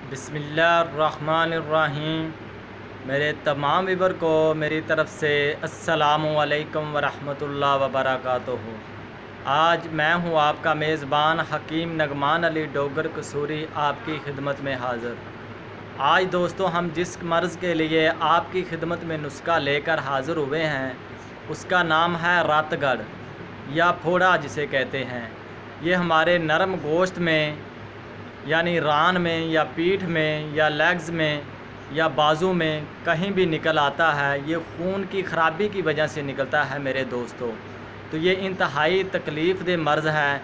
बिस्मिल्लाहिर्रहमानिर्रहीम। मेरे तमाम व्यूअर को मेरी तरफ़ से अस्सलामु अलैकुम वरहमतुल्लाहि वबरकातुहू। आज मैं हूँ आपका मेज़बान हकीम नगमान अली डोगर कसूरी आपकी खिदमत में हाज़िर। आज दोस्तों हम जिस मर्ज़ के लिए आपकी खिदमत में नुस्खा लेकर हाज़िर हुए हैं उसका नाम है रतगढ़ या फोड़ा जिसे कहते हैं। ये हमारे नरम गोश्त में यानी रान में या पीठ में या लेग्स में या बाजू में कहीं भी निकल आता है। ये खून की ख़राबी की वजह से निकलता है मेरे दोस्तों। तो ये इंतहाई तकलीफ़ दे मर्ज़ है।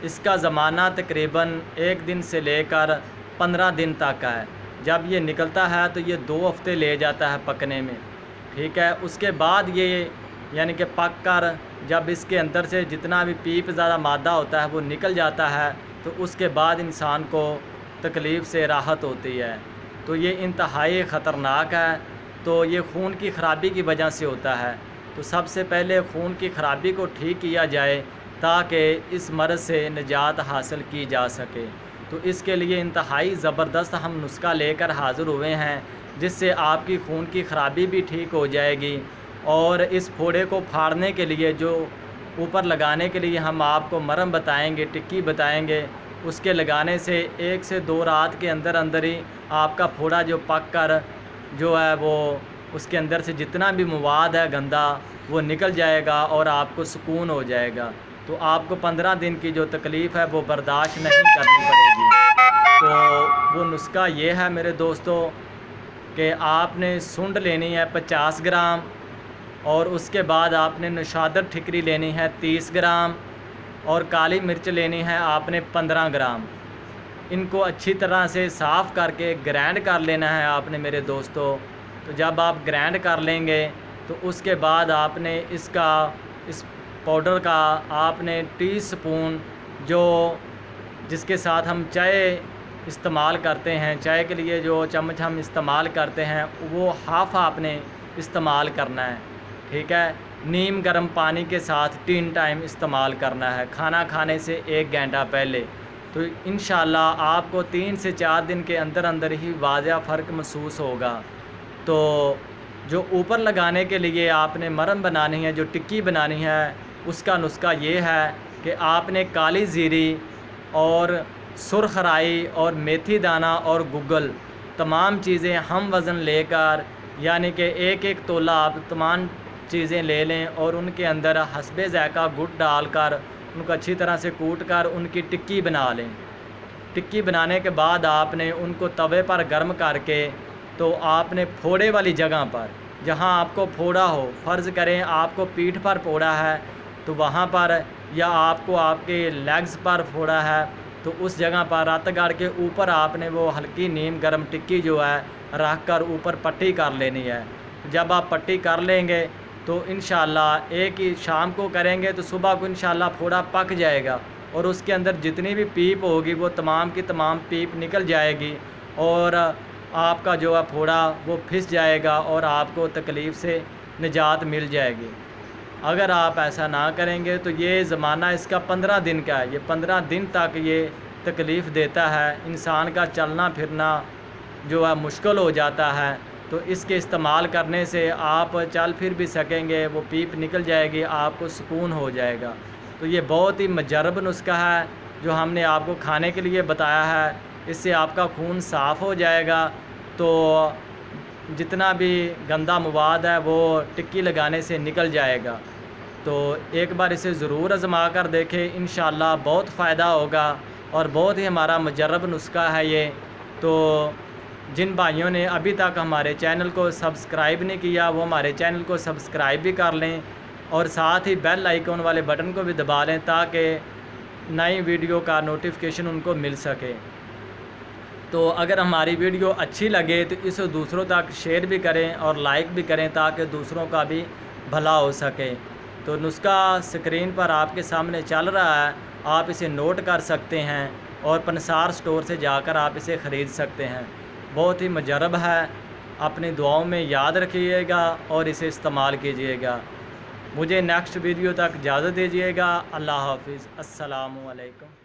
इसका ज़माना तकरीबन 1 दिन से लेकर 15 दिन तक है। जब ये निकलता है तो ये 2 हफ़्ते ले जाता है पकने में, ठीक है। उसके बाद ये यानी कि पक कर जब इसके अंदर से जितना भी पीप ज़्यादा मादा होता है वो निकल जाता है तो उसके बाद इंसान को तकलीफ़ से राहत होती है। तो ये इंतहाई ख़तरनाक है। तो ये खून की ख़राबी की वजह से होता है। तो सबसे पहले खून की ख़राबी को ठीक किया जाए ताकि इस मर्ज़ से निजात हासिल की जा सके। तो इसके लिए इंतहाई ज़बरदस्त हम नुस्खा लेकर हाज़िर हुए हैं जिससे आपकी खून की ख़राबी भी ठीक हो जाएगी। और इस फोड़े को फाड़ने के लिए जो ऊपर लगाने के लिए हम आपको मरहम बताएंगे, टिक्की बताएंगे, उसके लगाने से 1 से 2 रात के अंदर अंदर ही आपका फोड़ा जो पक कर जो है वो उसके अंदर से जितना भी मवाद है गंदा वो निकल जाएगा और आपको सुकून हो जाएगा। तो आपको 15 दिन की जो तकलीफ़ है वो बर्दाश्त नहीं करनी पड़ेगी। तो वो नुस्खा ये है मेरे दोस्तों कि आपने सूंड लेनी है 50 ग्राम और उसके बाद आपने नशादर ठिकरी लेनी है 30 ग्राम और काली मिर्च लेनी है आपने 15 ग्राम। इनको अच्छी तरह से साफ़ करके ग्राइंड कर लेना है आपने मेरे दोस्तों। तो जब आप ग्राइंड कर लेंगे तो उसके बाद आपने इस पाउडर का आपने टीस्पून जो जिसके साथ हम चाय इस्तेमाल करते हैं, चाय के लिए जो चम्मच हम इस्तेमाल करते हैं वो हाफ़ आपने इस्तेमाल करना है, ठीक है। नीम गर्म पानी के साथ 3 टाइम इस्तेमाल करना है खाना खाने से 1 घंटा पहले। तो इंशाल्लाह आपको 3 से 4 दिन के अंदर अंदर ही वाज़ह फ़र्क महसूस होगा। तो जो ऊपर लगाने के लिए आपने मरहम बनानी है, जो टिक्की बनानी है, उसका नुस्खा ये है कि आपने काली ज़ीरी और सुर्ख राई और मेथी दाना और गुग्गल तमाम चीज़ें हम वज़न लेकर यानी कि 1-1 तोला आप तमाम चीज़ें ले लें और उनके अंदर हस्बे ज़ायक़ा गुड़ डालकर उनको अच्छी तरह से कूट कर उनकी टिक्की बना लें। टिक्की बनाने के बाद आपने उनको तवे पर गर्म करके तो आपने फोड़े वाली जगह पर जहां आपको फोड़ा हो, फ़र्ज़ करें आपको पीठ पर फोड़ा है तो वहां पर, या आपको आपके लेग्स पर फोड़ा है तो उस जगह पर रतगढ़ के ऊपर आपने वो हल्की नीम गर्म टिक्की जो है रख कर ऊपर पट्टी कर लेनी है। जब आप पट्टी कर लेंगे तो इंशाल्लाह एक ही शाम को करेंगे तो सुबह को इंशाल्लाह फोड़ा पक जाएगा और उसके अंदर जितनी भी पीप होगी वो तमाम की तमाम पीप निकल जाएगी और आपका जो है फोड़ा वो फिस जाएगा और आपको तकलीफ़ से निजात मिल जाएगी। अगर आप ऐसा ना करेंगे तो ये ज़माना इसका 15 दिन का है। ये 15 दिन तक ये तकलीफ़ देता है, इंसान का चलना फिरना जो है मुश्किल हो जाता है। तो इसके इस्तेमाल करने से आप चल फिर भी सकेंगे, वो पीप निकल जाएगी, आपको सुकून हो जाएगा। तो ये बहुत ही मुजर्रब नुस्खा है जो हमने आपको खाने के लिए बताया है। इससे आपका खून साफ़ हो जाएगा तो जितना भी गंदा मवाद है वो टिक्की लगाने से निकल जाएगा। तो एक बार इसे ज़रूर आज़मा कर देखें, इंशाल्लाह बहुत फ़ायदा होगा और बहुत ही हमारा मुजर्रब नुस्खा है ये। तो जिन भाइयों ने अभी तक हमारे चैनल को सब्सक्राइब नहीं किया वो हमारे चैनल को सब्सक्राइब भी कर लें और साथ ही बेल आइकॉन वाले बटन को भी दबा लें ताकि नई वीडियो का नोटिफिकेशन उनको मिल सके। तो अगर हमारी वीडियो अच्छी लगे तो इसे दूसरों तक शेयर भी करें और लाइक भी करें ताकि दूसरों का भी भला हो सके। तो नुस्खा स्क्रीन पर आपके सामने चल रहा है, आप इसे नोट कर सकते हैं और पंसार स्टोर से जाकर आप इसे ख़रीद सकते हैं। बहुत ही मुजर्रब है, अपनी दुआओं में याद रखिएगा और इसे इस्तेमाल कीजिएगा। मुझे नेक्स्ट वीडियो तक इजाज़त दीजिएगा। अल्लाह हाफ़िज़। अस्सलामु अलैकुम।